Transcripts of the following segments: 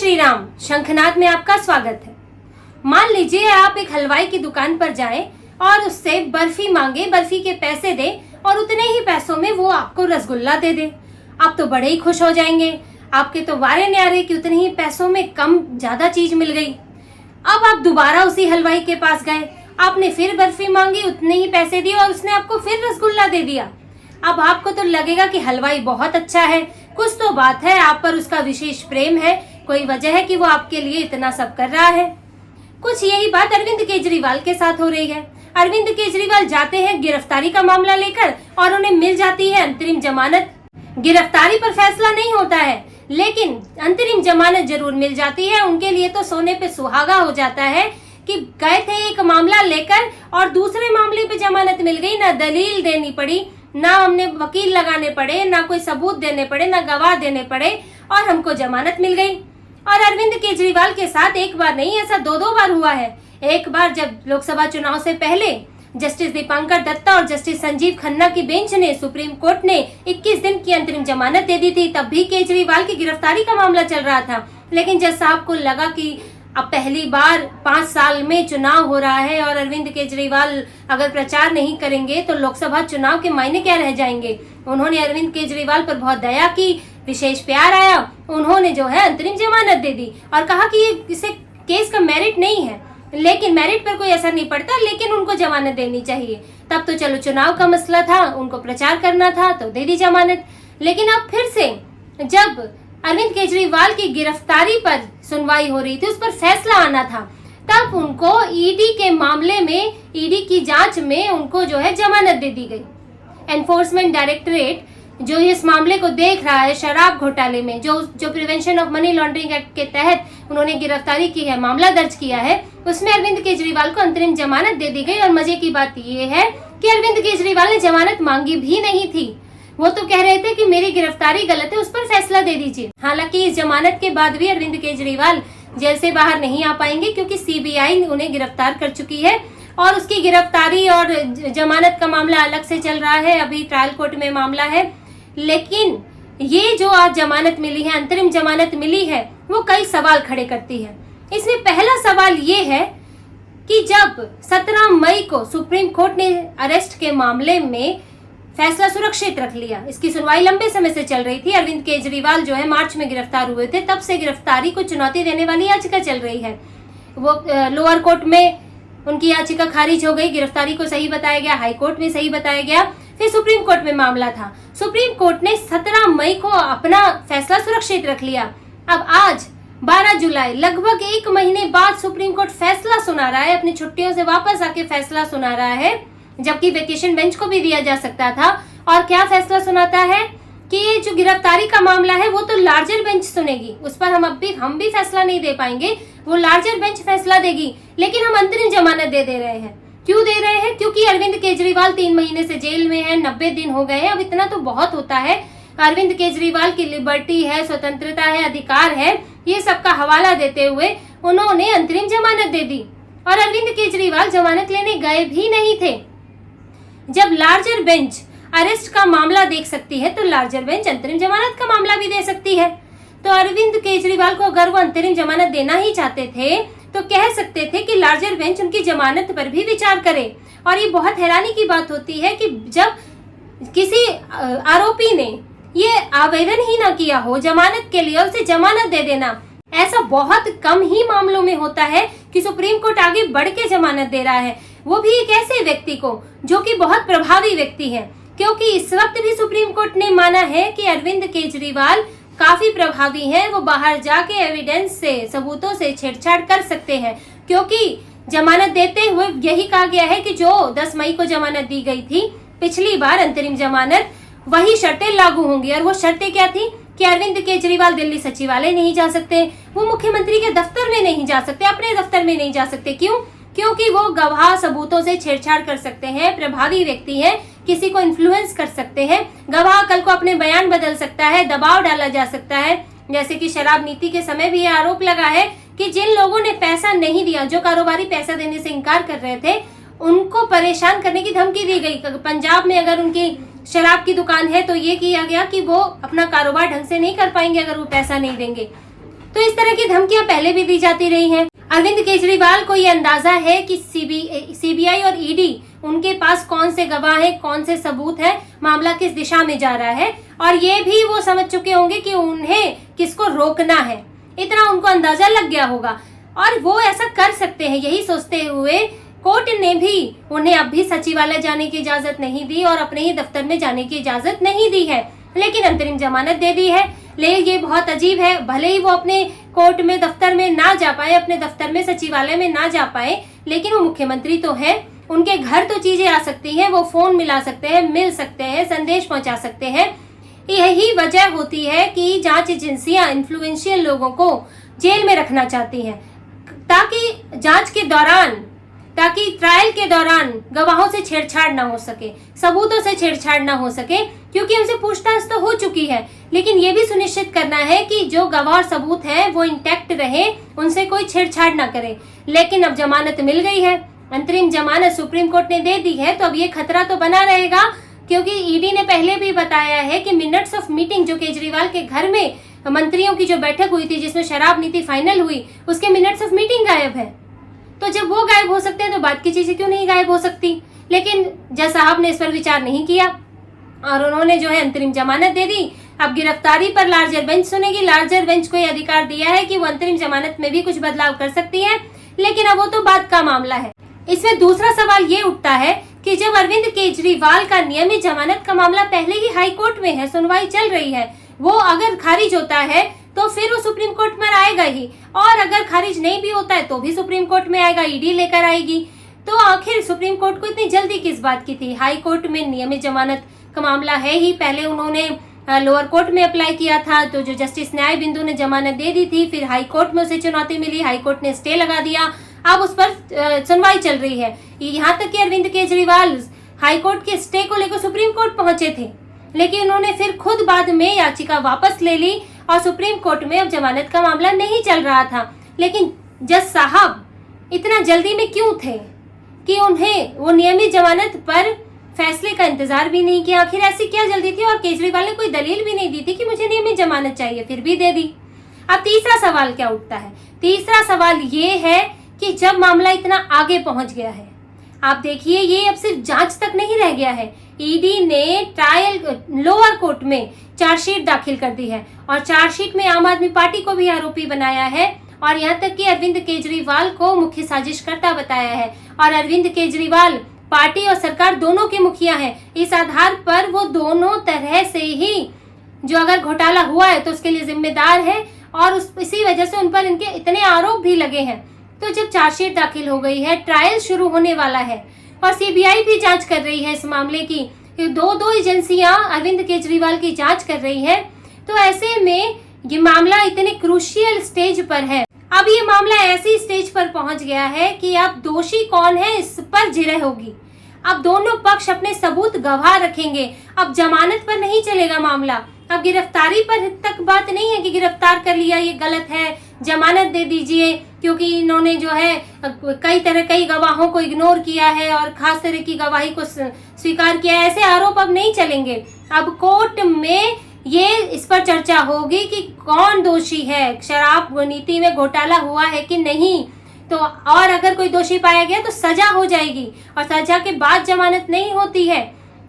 श्री राम। शंखनाद में आपका स्वागत है। मान लीजिए आप एक हलवाई की दुकान पर जाएं और उससे बर्फी मांगे, बर्फी के पैसे दे और उतने ही पैसों में वो आपको रसगुल्ला दे दे। आप तो बड़े ही खुश हो जाएंगे। आपके तो वारे न्यारे कि उतने ही पैसों में कम ज्यादा चीज मिल गई। अब आप दोबारा उसी हलवाई के पास गए, आपने फिर बर्फी मांगी, उतने ही पैसे दिए और उसने आपको फिर रसगुल्ला दे दिया। अब आपको तो लगेगा कि हलवाई बहुत अच्छा है, कुछ तो बात है, आप पर उसका विशेष प्रेम है, कोई वजह है कि वो आपके लिए इतना सब कर रहा है। कुछ यही बात अरविंद केजरीवाल के साथ हो रही है। अरविंद केजरीवाल जाते हैं गिरफ्तारी का मामला लेकर और उन्हें मिल जाती है अंतरिम जमानत। गिरफ्तारी पर फैसला नहीं होता है, लेकिन अंतरिम जमानत जरूर मिल जाती है। उनके लिए तो सोने पे सुहागा हो जाता है कि गए थे एक मामला लेकर और दूसरे मामले पे जमानत मिल गई। ना दलील देनी पड़ी, ना हमने वकील लगाने पड़े, ना कोई सबूत देने पड़े, ना गवाह देने पड़े और हमको जमानत मिल गई। और अरविंद केजरीवाल के साथ एक बार नहीं, ऐसा दो बार हुआ है। एक बार जब लोकसभा चुनाव से पहले जस्टिस दीपांकर दत्ता और जस्टिस संजीव खन्ना की बेंच ने, सुप्रीम कोर्ट ने 21 दिन की अंतरिम जमानत दे दी थी। तब भी केजरीवाल की गिरफ्तारी का मामला चल रहा था, लेकिन जज साहब को लगा कि अब पहली बार 5 साल में चुनाव हो रहा है और अरविंद केजरीवाल अगर प्रचार नहीं करेंगे तो लोकसभा चुनाव के मायने क्या रह जाएंगे। उन्होंने अरविंद केजरीवाल पर बहुत दया की, विशेष प्यार आया। उन्होंने जो है अंतरिम जमानत दे दी और कहा कि ये इसे केस का मेरिट नहीं है, लेकिन मेरिट पर कोई असर नहीं पड़ता, लेकिन उनको जमानत देनी चाहिए। तब तो चलो चुनाव का मसला था, उनको प्रचार करना था तो दे दी जमानत। लेकिन अब फिर से जब अरविंद केजरीवाल की गिरफ्तारी पर सुनवाई हो रही थी, उस पर फैसला आना था, तब उनको ईडी के मामले में, ईडी की जांच में उनको जो है जमानत दे दी गई। एनफोर्समेंट डायरेक्टरेट जो इस मामले को देख रहा है, शराब घोटाले में जो prevention of money laundering act के तहत उन्होंने गिरफ्तारी की है, मामला दर्ज किया है, उसमें अरविंद केजरीवाल को अंतरिम जमानत दे दी गई। और मजे की बात ये है कि अरविंद केजरीवाल ने जमानत मांगी भी नहीं थी। वो तो कह रहे थे कि मेरी गिरफ्तारी गलत है, उस पर फैसला दे दीजिए। हालांकि इस जमानत के बाद भी अरविंद केजरीवाल जेल से बाहर नहीं आ पाएंगे, क्योंकि सीबीआई उन्हें गिरफ्तार कर चुकी है और उसकी गिरफ्तारी और जमानत का मामला अलग से चल रहा है। अभी ट्रायल कोर्ट में मामला है। लेकिन ये जो आज जमानत मिली है, अंतरिम जमानत मिली है, वो कई सवाल खड़े करती है। इसमें पहला सवाल ये है कि जब 17 मई को सुप्रीम कोर्ट ने अरेस्ट के मामले में फैसला सुरक्षित रख लिया, इसकी सुनवाई लंबे समय से चल रही थी। अरविंद केजरीवाल जो है मार्च में गिरफ्तार हुए थे, तब से गिरफ्तारी को चुनौती देने वाली याचिका चल रही है। वो लोअर कोर्ट में उनकी याचिका खारिज हो गई, गिरफ्तारी को सही बताया गया, हाई कोर्ट में सही बताया गया, फिर सुप्रीम कोर्ट में मामला था। सुप्रीम कोर्ट ने 17 मई को अपना फैसला सुरक्षित रख लिया। अब आज 12 जुलाई, लगभग 1 महीने बाद सुप्रीम कोर्ट फैसला सुना रहा है, अपनी छुट्टियों से वापस आके फैसला सुना रहा है, जबकि वेकेशन बेंच को भी दिया जा सकता था। और क्या फैसला सुनाता है कि ये जो गिरफ्तारी का मामला है वो तो लार्जर बेंच सुनेगी, उस पर हम भी फैसला नहीं दे पाएंगे, वो लार्जर बेंच फैसला देगी, लेकिन हम अंतरिम जमानत दे रहे हैं। क्यों दे रहे हैं? क्योंकि अरविंद केजरीवाल 3 महीने से जेल में है, 90 दिन हो गए हैं। अब इतना तो बहुत होता है। अरविंद केजरीवाल की लिबर्टी है, स्वतंत्रता है, अधिकार है, ये सब का हवाला देते हुए उन्होंने अंतरिम जमानत दे दी और अरविंद केजरीवाल जमानत लेने गए भी नहीं थे। जब लार्जर बेंच अरेस्ट का मामला देख सकती है तो लार्जर बेंच अंतरिम जमानत का मामला भी दे सकती है। तो अरविंद केजरीवाल को अगर वो अंतरिम जमानत देना ही चाहते थे तो कह सकते थे कि लार्जर बेंच उनकी जमानत पर भी विचार करे। और ये बहुत हैरानी की बात होती है कि जब किसी आरोपी ने ये आवेदन ही ना किया हो जमानत के लिए, उसे जमानत दे देना, ऐसा बहुत कम ही मामलों में होता है कि सुप्रीम कोर्ट आगे बढ़ के जमानत दे रहा है, वो भी एक ऐसे व्यक्ति को जो कि बहुत प्रभावी व्यक्ति है। क्योंकि इस वक्त भी सुप्रीम कोर्ट ने माना है कि अरविंद केजरीवाल काफी प्रभावी हैं, वो बाहर जाके एविडेंस से, सबूतों से छेड़छाड़ कर सकते हैं। क्योंकि जमानत देते हुए यही कहा गया है कि जो 10 मई को जमानत दी गई थी पिछली बार अंतरिम जमानत, वही शर्तें लागू होंगी। और वो शर्तें क्या थी कि अरविंद केजरीवाल दिल्ली सचिवालय नहीं जा सकते, वो मुख्यमंत्री के दफ्तर में नहीं जा सकते, अपने दफ्तर में नहीं जा सकते। क्यों? क्योंकि वो गवाह सबूतों से छेड़छाड़ कर सकते हैं, प्रभावी व्यक्ति हैं, किसी को इन्फ्लुएंस कर सकते हैं। गवाह कल को अपने बयान बदल सकता है, दबाव डाला जा सकता है। जैसे कि शराब नीति के समय भी ये आरोप लगा है कि जिन लोगों ने पैसा नहीं दिया, जो कारोबारी पैसा देने से इनकार कर रहे थे, उनको परेशान करने की धमकी दी गई। पंजाब में अगर उनकी शराब की दुकान है तो ये किया गया कि वो अपना कारोबार ढंग से नहीं कर पाएंगे अगर वो पैसा नहीं देंगे। तो इस तरह की धमकियां पहले भी दी जाती रही हैं। अरविंद केजरीवाल को ये अंदाजा है कि सीबीआई और ईडी उनके पास कौन से गवाह है, कौन से सबूत है, मामला किस दिशा में जा रहा है, और ये भी वो समझ चुके होंगे कि उन्हें किसको रोकना है। इतना उनको अंदाजा लग गया होगा और वो ऐसा कर सकते हैं। यही सोचते हुए कोर्ट ने भी उन्हें अब भी सचिवालय जाने की इजाजत नहीं दी और अपने ही दफ्तर में जाने की इजाजत नहीं दी है, लेकिन अंतरिम जमानत दे दी है। लेकिन ये बहुत अजीब है, भले ही वो अपने कोर्ट में दफ्तर में ना जा पाए, अपने दफ्तर में सचिवालय में ना जा पाए, लेकिन वो मुख्यमंत्री तो है, उनके घर तो चीजें आ सकती हैं, वो फोन मिला सकते हैं, मिल सकते हैं, संदेश पहुंचा सकते हैं। यही वजह होती है कि जांच एजेंसियां इन्फ्लुएंशियल लोगों को जेल में रखना चाहती हैं, ताकि जांच के दौरान, ताकि ट्रायल के दौरान गवाहों से छेड़छाड़ ना हो सके, सबूतों से छेड़छाड़ ना हो सके, क्योंकि उनसे पूछताछ तो हो चुकी है, लेकिन ये भी सुनिश्चित करना है कि जो गवाह और सबूत हैं वो इंटैक्ट रहे, उनसे कोई छेड़छाड़ ना करे। लेकिन अब जमानत मिल गई है, अंतरिम जमानत सुप्रीम कोर्ट ने दे दी है, तो अब ये खतरा तो बना रहेगा, क्योंकि ईडी ने पहले भी बताया है कि मिनट्स ऑफ मीटिंग जो केजरीवाल के घर में मंत्रियों की जो बैठक हुई थी जिसमें शराब नीति फाइनल हुई, उसके मिनट्स ऑफ मीटिंग गायब है। तो जब वो गायब हो सकते हैं तो बात की चीजें क्यों नहीं गायब हो सकती। लेकिन जज साहब ने इस पर विचार नहीं किया और उन्होंने जो है अंतरिम जमानत दे दी। अब गिरफ्तारी पर लार्जर बेंच सुनेगी। लार्जर बेंच को यह अधिकार दिया है कि वो अंतरिम जमानत में भी कुछ बदलाव कर सकती है, लेकिन अब वो तो बात का मामला है। इसमें दूसरा सवाल ये उठता है कि जब अरविंद केजरीवाल का नियमित जमानत का मामला पहले ही हाई कोर्ट में है, सुनवाई चल रही है, वो अगर खारिज होता है तो फिर वो सुप्रीम कोर्ट में आएगा ही, और अगर खारिज नहीं भी होता है तो भी सुप्रीम कोर्ट में आएगा, ईडी लेकर आएगी। तो आखिर सुप्रीम कोर्ट को इतनी जल्दी किस बात की थी। हाई कोर्ट में नियमित जमानत का मामला है ही, पहले उन्होंने लोअर कोर्ट में अप्लाई किया था, तो जो जस्टिस न्याय बिंदु ने जमानत दे दी थी, फिर हाई कोर्ट में उसे चुनौती मिली, हाई कोर्ट ने स्टे लगा दिया, अब उस पर सुनवाई चल रही है। यहाँ तक कि अरविंद केजरीवाल हाई कोर्ट के स्टे को लेकर सुप्रीम कोर्ट पहुंचे थे, लेकिन उन्होंने फिर खुद बाद में याचिका वापस ले ली और सुप्रीम कोर्ट में अब जमानत का मामला नहीं चल रहा था। लेकिन जज साहब इतना जल्दी में क्यों थे कि उन्हें वो नियमित जमानत पर फैसले का इंतजार भी नहीं किया। आखिर ऐसी क्या जल्दी थी, और केजरीवाल ने कोई दलील भी नहीं दी थी कि मुझे नियमित जमानत चाहिए, फिर भी दे दी। अब तीसरा सवाल क्या उठता है। तीसरा सवाल ये है कि जब मामला इतना आगे पहुंच गया है, आप देखिए ये अब सिर्फ जांच तक नहीं रह गया है, ईडी ने ट्रायल लोअर कोर्ट में चार्जशीट दाखिल कर दी है और चार्जशीट में आम आदमी पार्टी को भी आरोपी बनाया है और यहाँ तक कि अरविंद केजरीवाल को मुख्य साजिशकर्ता बताया है। और अरविंद केजरीवाल पार्टी और सरकार दोनों के मुखिया हैं। इस आधार पर वो दोनों तरह से ही जो अगर घोटाला हुआ है तो उसके लिए जिम्मेदार है और इसी वजह से उन पर इनके इतने आरोप भी लगे हैं। तो जब चार्जशीट दाखिल हो गई है, ट्रायल शुरू होने वाला है और सीबीआई भी जांच कर रही है इस मामले की, दो एजेंसियां अरविंद केजरीवाल की जांच कर रही है, तो ऐसे में ये मामला इतने क्रूशियल स्टेज पर है। अब ये मामला ऐसी स्टेज पर पहुंच गया है कि अब दोषी कौन है इस पर जिरह होगी। अब दोनों पक्ष अपने सबूत गवाह रखेंगे। अब जमानत पर नहीं चलेगा मामला, अब गिरफ्तारी पर तक बात नहीं है कि गिरफ्तार कर लिया ये गलत है, जमानत दे दीजिए, क्योंकि इन्होंने जो है कई गवाहों को इग्नोर किया है और खास तरह की गवाही को स्वीकार किया है। ऐसे आरोप अब नहीं चलेंगे। अब कोर्ट में ये इस पर चर्चा होगी कि कौन दोषी है, शराब नीति में घोटाला हुआ है कि नहीं। तो और अगर कोई दोषी पाया गया तो सजा हो जाएगी और सजा के बाद जमानत नहीं होती है।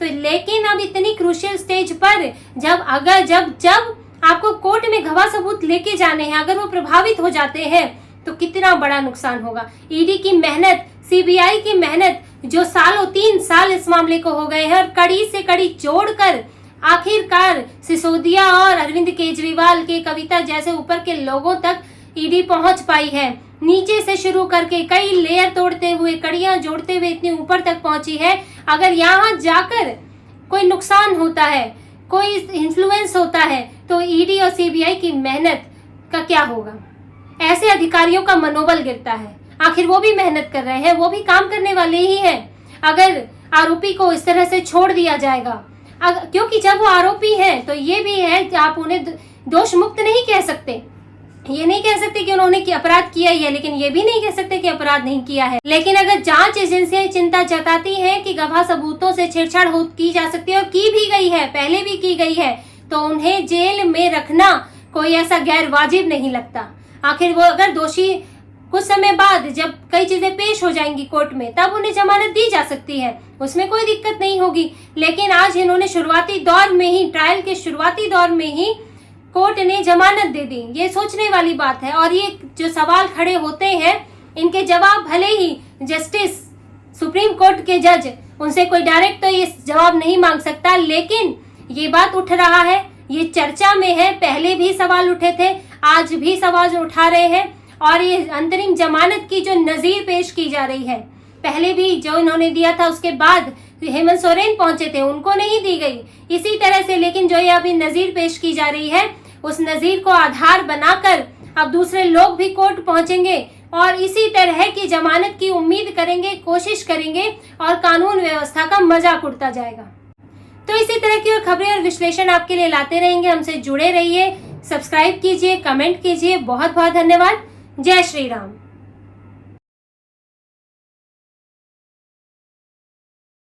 तो लेकिन अब इतनी क्रूशियल स्टेज पर जब आपको कोर्ट में गवाह सबूत लेके जाने हैं, अगर वो प्रभावित हो जाते हैं तो कितना बड़ा नुकसान होगा। ईडी की मेहनत, सीबीआई की मेहनत जो 3 साल इस मामले को हो गए हैं और कड़ी से कड़ी जोड़कर आखिरकार सिसोदिया और अरविंद केजरीवाल के कविता जैसे ऊपर के लोगों तक ईडी पहुंच पाई है। नीचे से शुरू करके कई लेयर तोड़ते हुए, कड़ियां जोड़ते हुए इतनी ऊपर तक पहुंची है। अगर यहाँ जाकर कोई नुकसान होता है, कोई इन्फ्लुएंस होता है, तो ईडी और सीबीआई की मेहनत का क्या होगा। ऐसे अधिकारियों का मनोबल गिरता है। आखिर वो भी मेहनत कर रहे हैं, वो भी काम करने वाले ही हैं। अगर आरोपी को इस तरह से छोड़ दिया जाएगा, क्योंकि जब वो आरोपी हैं तो ये भी है कि आप उन्हें दोष मुक्त नहीं कह सकते। ये नहीं कह सकते कि उन्होंने अपराध किया ही है, लेकिन ये भी नहीं कह सकते कि अपराध नहीं किया है। लेकिन अगर जांच एजेंसियां चिंता जताती हैं कि गवाह सबूतों से छेड़छाड़ की जा सकती है और की भी गई है, पहले भी की गई है, तो उन्हें जेल में रखना कोई ऐसा गैर वाजिब नहीं लगता। आखिर वो अगर दोषी कुछ समय बाद जब कई चीजें पेश हो जाएंगी कोर्ट में, तब उन्हें जमानत दी जा सकती है, उसमें कोई दिक्कत नहीं होगी। लेकिन आज इन्होंने शुरुआती दौर में ही, ट्रायल के शुरुआती दौर में ही कोर्ट ने जमानत दे दी। ये सोचने वाली बात है। और ये जो सवाल खड़े होते हैं, इनके जवाब भले ही जस्टिस सुप्रीम कोर्ट के जज उनसे कोई डायरेक्ट तो ये जवाब नहीं मांग सकता, लेकिन ये बात उठ रहा है, ये चर्चा में है। पहले भी सवाल उठे थे, आज भी सवाल उठा रहे हैं। और ये अंतरिम जमानत की जो नजीर पेश की जा रही है, पहले भी जो इन्होंने दिया था उसके बाद हेमंत सोरेन पहुंचे थे, उनको नहीं दी गई इसी तरह से। लेकिन जो ये अभी नजीर पेश की जा रही है, उस नजीर को आधार बनाकर अब दूसरे लोग भी कोर्ट पहुंचेंगे और इसी तरह की जमानत की उम्मीद करेंगे, कोशिश करेंगे और कानून व्यवस्था का मजाक उड़ता जाएगा। तो इसी तरह की और खबरें और विश्लेषण आपके लिए लाते रहेंगे। हमसे जुड़े रहिए, सब्सक्राइब कीजिए, कमेंट कीजिए। बहुत बहुत धन्यवाद। जय श्री राम।